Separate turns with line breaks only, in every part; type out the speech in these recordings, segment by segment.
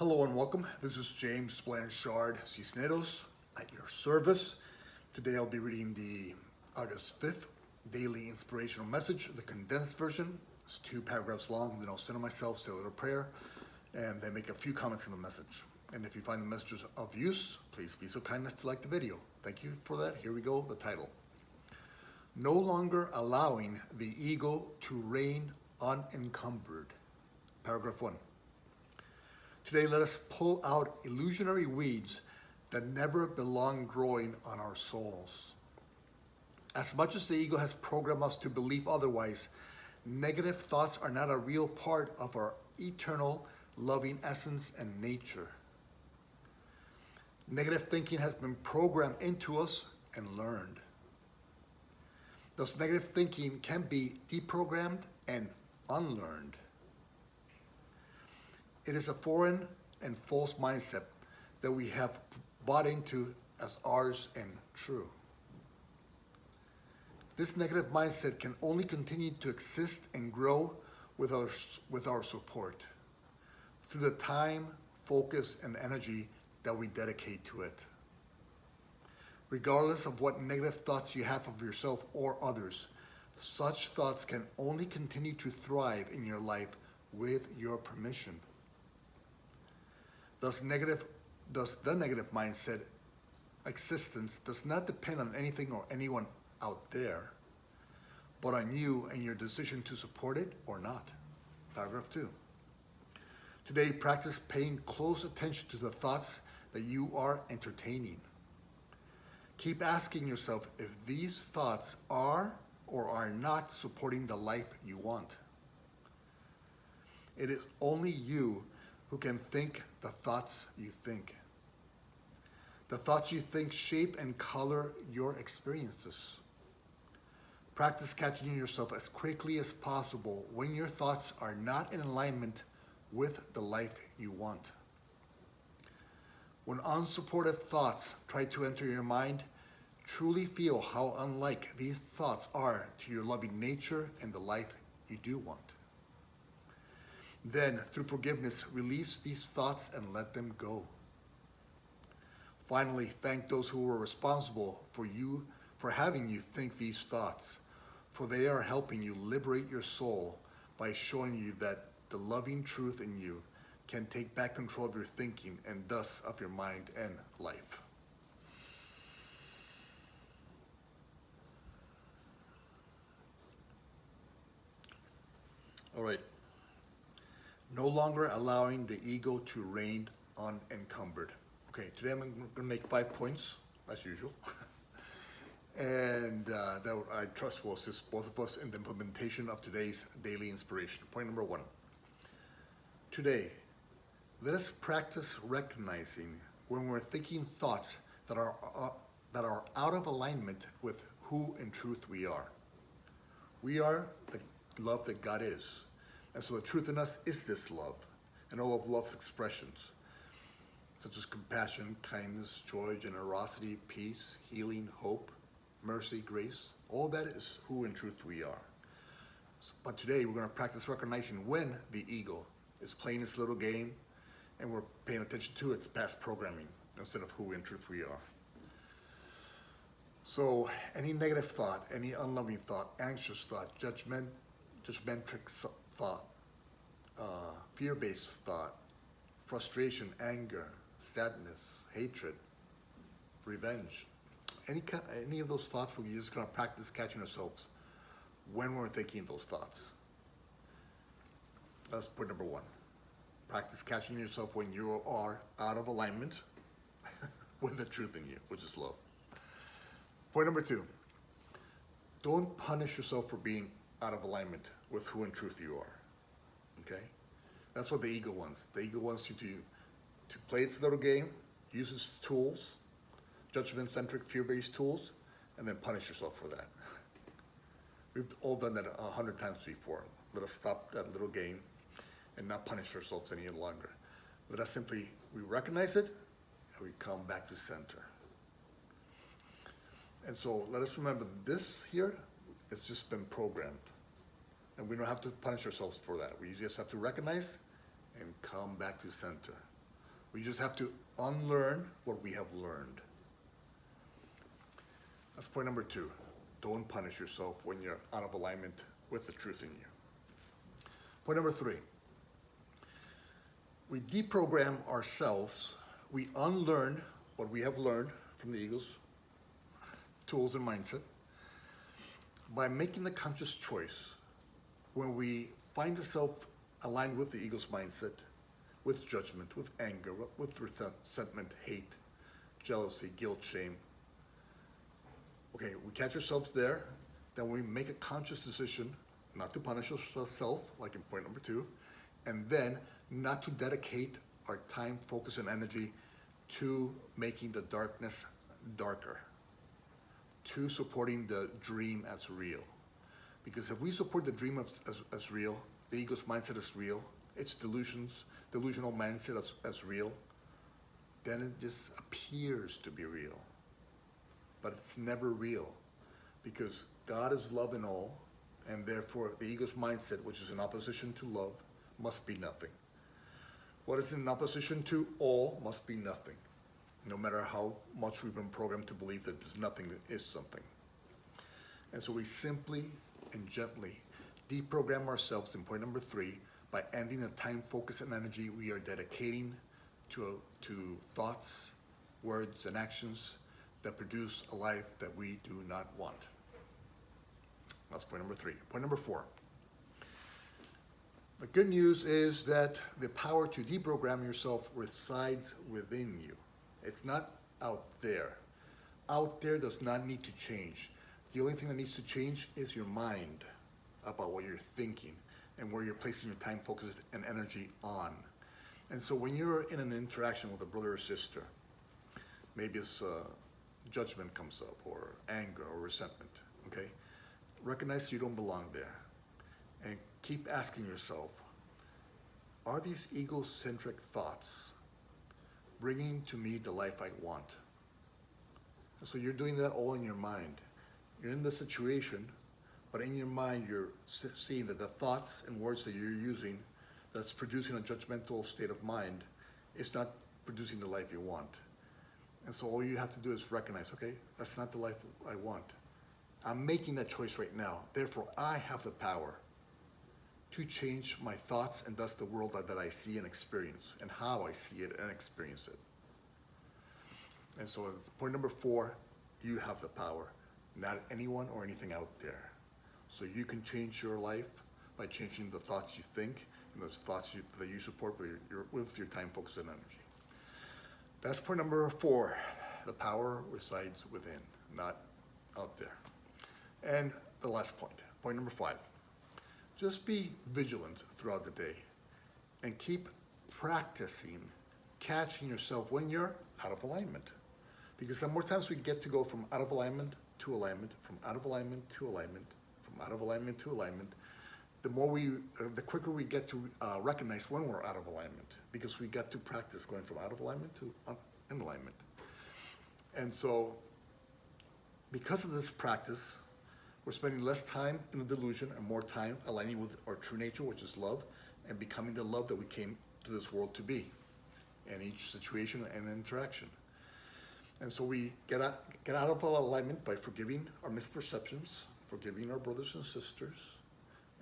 Hello and welcome. This is James Blanchard Cisneros at your service. Today I'll be reading the August 5th daily inspirational message, the condensed version. It's 2 paragraphs long. Then I'll center myself, say a little prayer, and then make a few comments in the message. And if you find the messages of use, please be so kind as to like the video. Thank you for that. Here we go, the title. No longer allowing the ego to reign unencumbered. Paragraph 1. Today, let us pull out illusionary weeds that never belong growing on our souls. As much as the ego has programmed us to believe otherwise, negative thoughts are not a real part of our eternal, loving essence and nature. Negative thinking has been programmed into us and learned. Thus, negative thinking can be deprogrammed and unlearned. It is a foreign and false mindset that we have bought into as ours and true. This negative mindset can only continue to exist and grow with our support through the time, focus, and energy that we dedicate to it. Regardless of what negative thoughts you have of yourself or others, such thoughts can only continue to thrive in your life with your permission. Thus, the negative mindset existence does not depend on anything or anyone out there, but on you and your decision to support it or not. Paragraph 2. Today, practice paying close attention to the thoughts that you are entertaining. Keep asking yourself if these thoughts are or are not supporting the life you want. It is only you who can think the thoughts you think. The thoughts you think shape and color your experiences. Practice catching yourself as quickly as possible when your thoughts are not in alignment with the life you want. When unsupportive thoughts try to enter your mind, truly feel how unlike these thoughts are to your loving nature and the life you do want. Then, through forgiveness, release these thoughts and let them go. Finally, thank those who were responsible for having you think these thoughts, for they are helping you liberate your soul by showing you that the loving truth in you can take back control of your thinking and thus of your mind and life. All right. No longer allowing the ego to reign unencumbered. Okay, today I'm going to make 5 points, as usual. And that I trust will assist both of us in the implementation of today's daily inspiration. Point number 1. Today, let us practice recognizing when we're thinking thoughts that are out of alignment with who in truth we are. We are the love that God is. And so the truth in us is this love and all of love's expressions, such as compassion, kindness, joy, generosity, peace, healing, hope, mercy, grace. All that is who in truth we are. But today we're going to practice recognizing when the ego is playing its little game and we're paying attention to its past programming instead of who in truth we are. So any negative thought, any unloving thought, anxious thought, judgmental thought, fear-based thought, frustration, anger, sadness, hatred, revenge, any of those thoughts, we're just going to practice catching ourselves when we're thinking those thoughts. That's point number 1. Practice catching yourself when you are out of alignment with the truth in you, which is love. Point number 2. Don't punish yourself for being out of alignment with who in truth you are. Okay? That's what the ego wants. The ego wants you to play its little game, use its tools, judgment-centric, fear-based tools, and then punish yourself for that. We've all done that 100 times before. Let us stop that little game and not punish ourselves any longer. Let us simply, we recognize it, and we come back to center. And so let us remember this here has just been programmed. And we don't have to punish ourselves for that. We just have to recognize and come back to center. We just have to unlearn what we have learned. That's point number 2. Don't punish yourself when you're out of alignment with the truth in you. Point number 3. We deprogram ourselves. We unlearn what we have learned from the ego's tools and mindset by making the conscious choice when we find ourselves aligned with the ego's mindset, with judgment, with anger, with resentment, hate, jealousy, guilt, shame. Okay, we catch ourselves there, then we make a conscious decision not to punish ourselves, like in point number 2, and then not to dedicate our time, focus, and energy to making the darkness darker, to supporting the dream as real. Because if we support the dream as real, the ego's mindset is real, its delusional mindset as real, then it just appears to be real. But it's never real, because God is love in all, and therefore the ego's mindset, which is in opposition to love, must be nothing. What is in opposition to all must be nothing, no matter how much we've been programmed to believe that there's nothing that is something. And so we simply and gently deprogram ourselves in point number 3 by ending the time, focus, and energy we are dedicating to thoughts, words, and actions that produce a life that we do not want. That's point number 3. Point number 4. The good news is that the power to deprogram yourself resides within you. It's not out there. Out there does not need to change. The only thing that needs to change is your mind about what you're thinking and where you're placing your time, focus, and energy on. And so when you're in an interaction with a brother or sister, maybe it's judgment comes up, or anger, or resentment, okay? Recognize you don't belong there. And keep asking yourself, are these egocentric thoughts bringing to me the life I want? And so you're doing that all in your mind. You're in the situation, but in your mind you're seeing that the thoughts and words that you're using that's producing a judgmental state of mind is not producing the life you want. And so all you have to do is recognize, okay, that's not the life I want. I'm making that choice right now. Therefore, I have the power to change my thoughts and thus the world that I see and experience, and how I see it and experience it. And so point number 4, you have the power, not anyone or anything out there. So you can change your life by changing the thoughts you think and those thoughts that you support with your time, focus, and energy. That's point number 4. The power resides within, not out there. And the last point, point number 5. Just be vigilant throughout the day and keep practicing catching yourself when you're out of alignment. Because the more times we get to go from out of alignment to alignment, from out of alignment to alignment, from out of alignment to alignment, the quicker we get to recognize when we're out of alignment, because we got to practice going from out of alignment to in alignment. And so, because of this practice, we're spending less time in the delusion and more time aligning with our true nature, which is love, and becoming the love that we came to this world to be in each situation and interaction. And so we get out of alignment by forgiving our misperceptions, forgiving our brothers and sisters,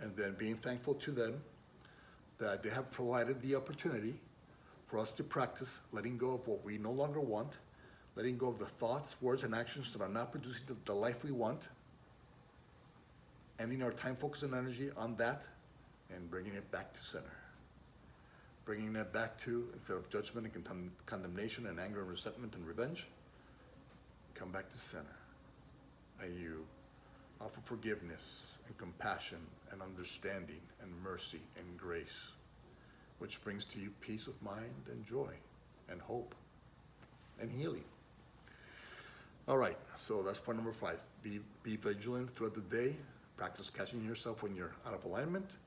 and then being thankful to them that they have provided the opportunity for us to practice letting go of what we no longer want, letting go of the thoughts, words, and actions that are not producing the life we want, ending our time, focus, and energy on that, and bringing it back to center. Bringing it back to, instead of judgment and condemnation and anger and resentment and revenge, come back to center. And you offer forgiveness and compassion and understanding and mercy and grace, which brings to you peace of mind and joy and hope and healing. All right, so that's point number 5. Be vigilant throughout the day. Practice catching yourself when you're out of alignment.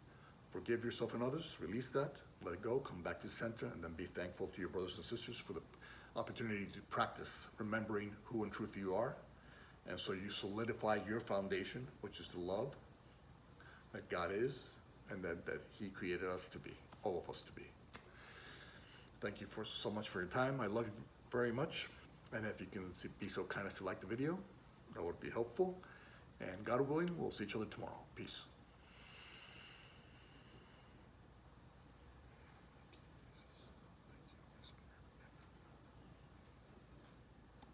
Forgive yourself and others. Release that. Let it go. Come back to center, and then be thankful to your brothers and sisters for the opportunity to practice remembering who in truth you are. And so you solidify your foundation, which is the love that God is and that He created us to be, all of us to be. Thank you so much for your time. I love you very much. And if you can be so kind as to like the video, that would be helpful. And God willing, we'll see each other tomorrow. Peace.